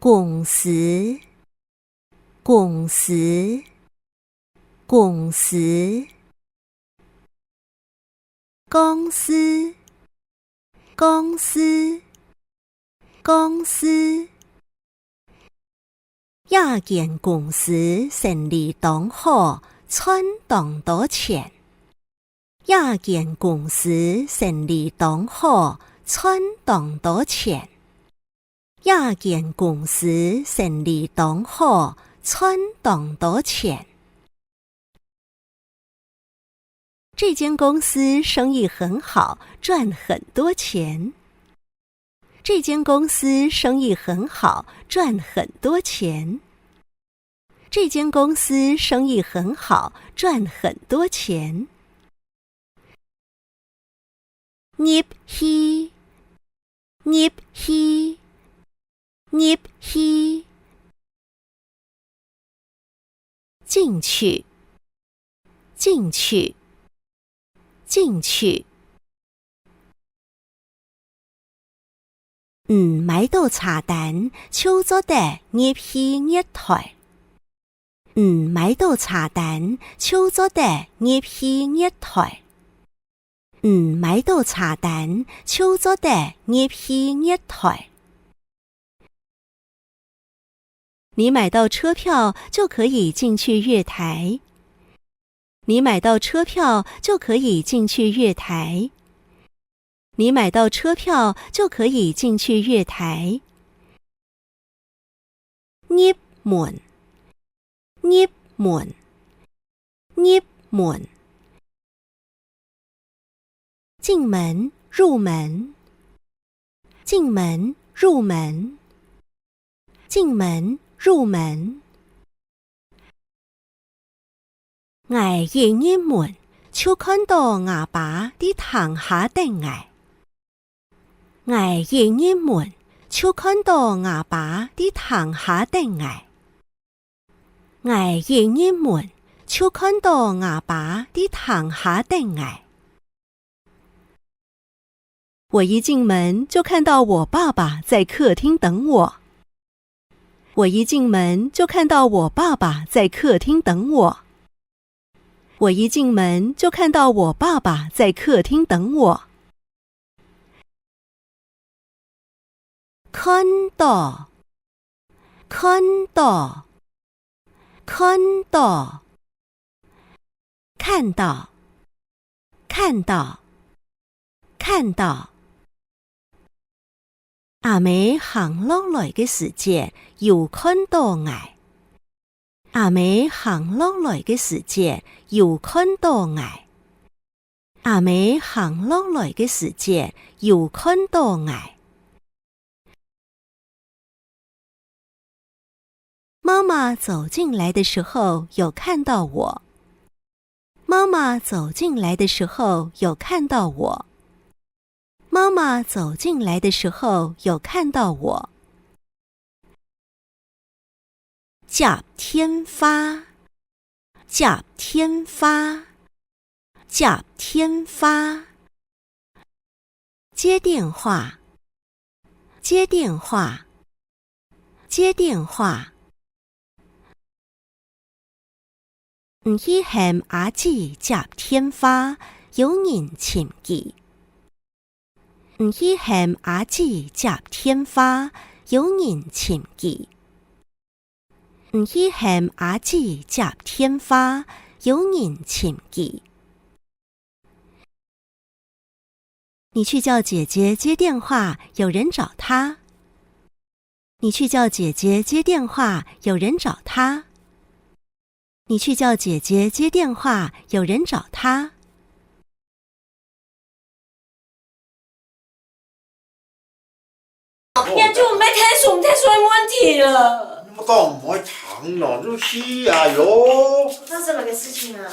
公司，公司，公司，公司，公司，公司。一间公司成立刚好赚当多钱。一间公司成立刚好赚当多钱。一间公司成立刚好赚当多钱。这间公司生意很好，赚很多钱。这间公司生意很好，赚很多钱。这间公司生意很好，赚很多钱。入去，入去，入去。进去，进去，进去。买到茶单，秋早得入去月台。买到茶单，秋早得入去月台。买到茶单，秋早得入去月台。你买到车票就可以进去月台。你买到车票就可以进去月台。你买到车票就可以进去月台。入門，入門，入門。进门，入门，进门，入门，进门，入门。我一入門就看到阿爸啲堂下等我。我一入門就看到阿爸啲堂下等我。我一入門就看到阿爸啲堂下等我。我一进门就看到我爸爸在客厅等我。我一进门就看到我爸爸在客厅等我。我一进门就看到我爸爸在客厅等我。看到，看到，看到，看到，看到，看到。阿妹行落來嘅時節，又看到我。阿妹行落來嘅時節，又看到我。阿妹行落來嘅時節，又看到我。媽媽走進來的時候，有看到我。媽媽走進來的時候，有看到我。媽媽走進來的時候，有看到我。接天花，接天花，接天花。接電話，接電話，接電話。唔去喊阿姊接天花，有人潛記。唔去喊阿姊接天花，有人潛記。唔去喊阿姊接天花，有人潛記。你去叫姐姐接電話，有人找她。你去叫姐姐接電話，有人找她。你去叫姐姐接電話，有人找她。呀，就没睇數冇問題了。你們搞唔開廠了，就死呀喲！發生了個事情啊。